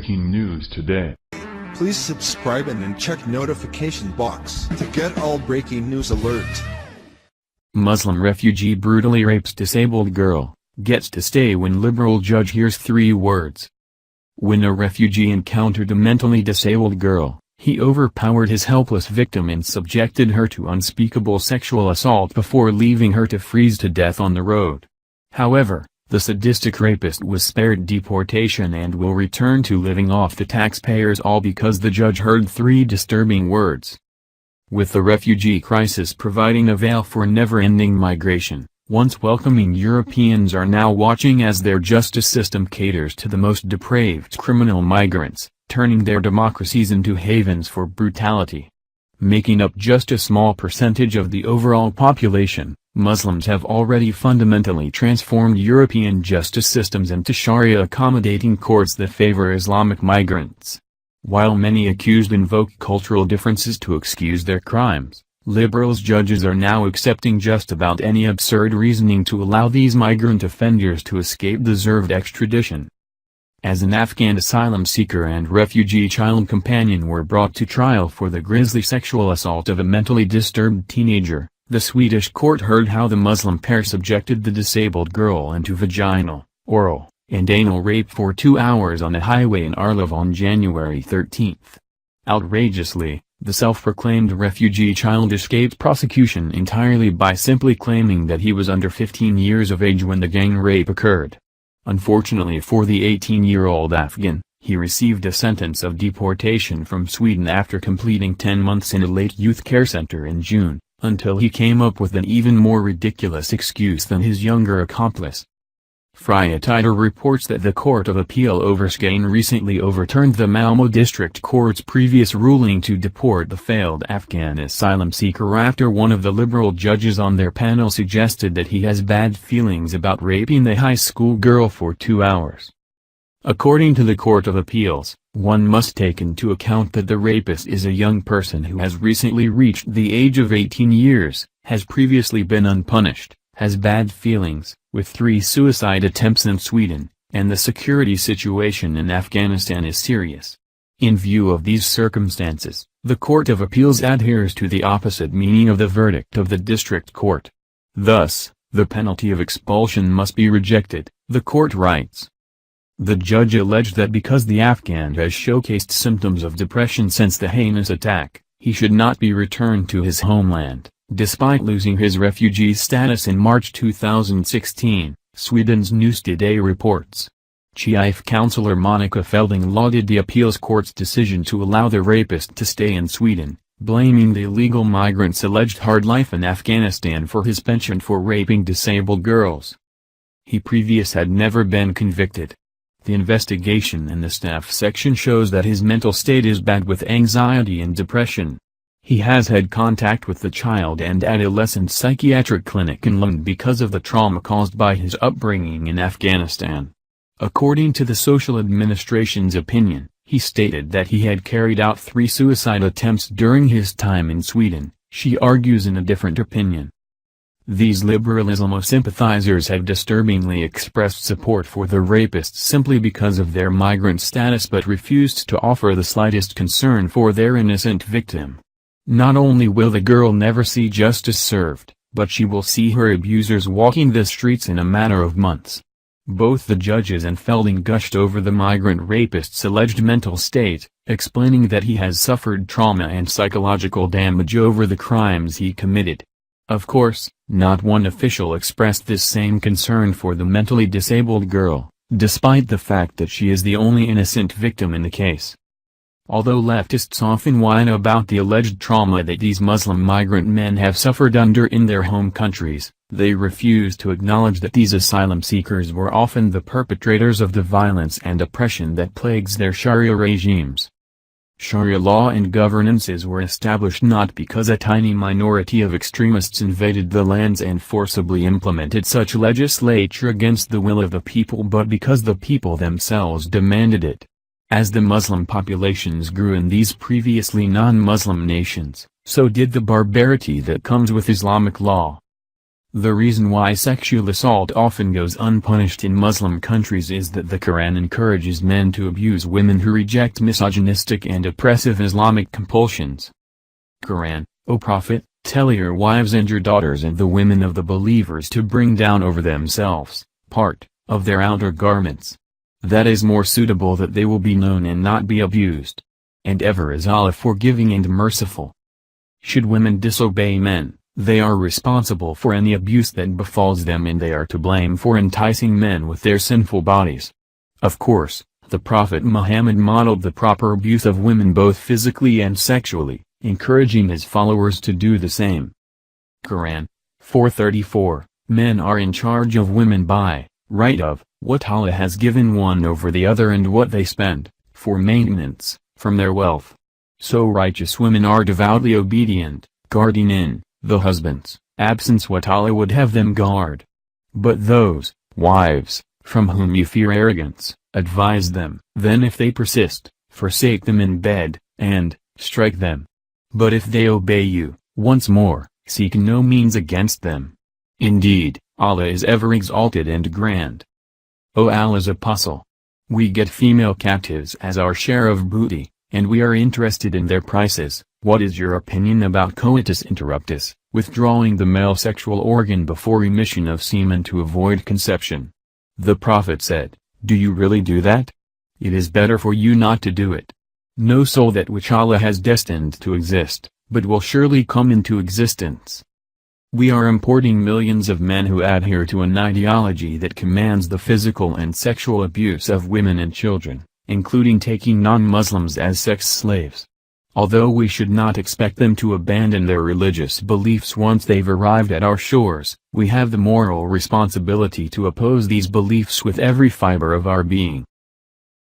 breaking news today. Please subscribe and then check notification box to get all breaking news alerts. Muslim refugee brutally rapes disabled girl, gets to stay when liberal judge hears 3 words. When a refugee encountered a mentally disabled girl, he overpowered his helpless victim and subjected her to unspeakable sexual assault before leaving her to freeze to death on the road. However, the sadistic rapist was spared deportation and will return to living off the taxpayers, all because the judge heard 3 disturbing words. With the refugee crisis providing a veil for never-ending migration, once welcoming Europeans are now watching as their justice system caters to the most depraved criminal migrants, turning their democracies into havens for brutality. Making up just a small percentage of the overall population, Muslims have already fundamentally transformed European justice systems into Sharia-accommodating courts that favor Islamic migrants. While many accused invoke cultural differences to excuse their crimes, liberals judges are now accepting just about any absurd reasoning to allow these migrant offenders to escape deserved extradition. As an Afghan asylum seeker and refugee child companion were brought to trial for the grisly sexual assault of a mentally disturbed teenager, the Swedish court heard how the Muslim pair subjected the disabled girl into vaginal, oral, and anal rape for 2 hours on a highway in Arlöv on January 13. Outrageously, the self-proclaimed refugee child escaped prosecution entirely by simply claiming that he was under 15 years of age when the gang rape occurred. Unfortunately for the 18-year-old Afghan, he received a sentence of deportation from Sweden after completing 10 months in a late youth care center in June, until he came up with an even more ridiculous excuse than his younger accomplice. Frietider reports that the Court of Appeal over Skane recently overturned the Malmö District Court's previous ruling to deport the failed Afghan asylum seeker after one of the liberal judges on their panel suggested that he has bad feelings about raping the high school girl for 2 hours. According to the Court of Appeals, one must take into account that the rapist is a young person who has recently reached the age of 18 years, has previously been unpunished, has bad feelings, with 3 suicide attempts in Sweden, and the security situation in Afghanistan is serious. In view of these circumstances, the Court of Appeals adheres to the opposite meaning of the verdict of the District Court. Thus, the penalty of expulsion must be rejected, the court writes. The judge alleged that because the Afghan has showcased symptoms of depression since the heinous attack, he should not be returned to his homeland, despite losing his refugee status in March 2016, Sweden's News Today reports. Chief Counselor Monica Felding lauded the appeals court's decision to allow the rapist to stay in Sweden, blaming the illegal migrant's alleged hard life in Afghanistan for his penchant for raping disabled girls. He previously had never been convicted. The investigation in the staff section shows that his mental state is bad with anxiety and depression. He has had contact with the child and adolescent psychiatric clinic in Lund because of the trauma caused by his upbringing in Afghanistan. According to the social administration's opinion, he stated that he had carried out 3 suicide attempts during his time in Sweden, she argues in a different opinion. These liberal Islamo sympathizers have disturbingly expressed support for the rapists simply because of their migrant status but refused to offer the slightest concern for their innocent victim. Not only will the girl never see justice served, but she will see her abusers walking the streets in a matter of months. Both the judges and Felding gushed over the migrant rapist's alleged mental state, explaining that he has suffered trauma and psychological damage over the crimes he committed. Of course, not one official expressed this same concern for the mentally disabled girl, despite the fact that she is the only innocent victim in the case. Although leftists often whine about the alleged trauma that these Muslim migrant men have suffered under in their home countries, they refuse to acknowledge that these asylum seekers were often the perpetrators of the violence and oppression that plagues their Sharia regimes. Sharia law and governances were established not because a tiny minority of extremists invaded the lands and forcibly implemented such legislature against the will of the people but because the people themselves demanded it. As the Muslim populations grew in these previously non-Muslim nations, so did the barbarity that comes with Islamic law. The reason why sexual assault often goes unpunished in Muslim countries is that the Quran encourages men to abuse women who reject misogynistic and oppressive Islamic compulsions. Quran, O Prophet, tell your wives and your daughters and the women of the believers to bring down over themselves, part, of their outer garments. That is more suitable that they will be known and not be abused. And ever is Allah forgiving and merciful. Should women disobey men, they are responsible for any abuse that befalls them and they are to blame for enticing men with their sinful bodies. Of course, the Prophet Muhammad modeled the proper abuse of women both physically and sexually, encouraging his followers to do the same. Quran 4:34, Men are in charge of women by right of what Allah has given one over the other and what they spend, for maintenance, from their wealth. So righteous women are devoutly obedient, guarding in the husband's absence what Allah would have them guard. But those wives, from whom you fear arrogance, advise them. Then if they persist, forsake them in bed, and strike them. But if they obey you, once more, seek no means against them. Indeed, Allah is ever exalted and grand. O Allah's Apostle! We get female captives as our share of booty, and we are interested in their prices. What is your opinion about coitus interruptus, withdrawing the male sexual organ before emission of semen to avoid conception? The Prophet said, Do you really do that? It is better for you not to do it. No soul that which Allah has destined to exist, but will surely come into existence. We are importing millions of men who adhere to an ideology that commands the physical and sexual abuse of women and children, including taking non-Muslims as sex slaves. Although we should not expect them to abandon their religious beliefs once they've arrived at our shores, we have the moral responsibility to oppose these beliefs with every fiber of our being.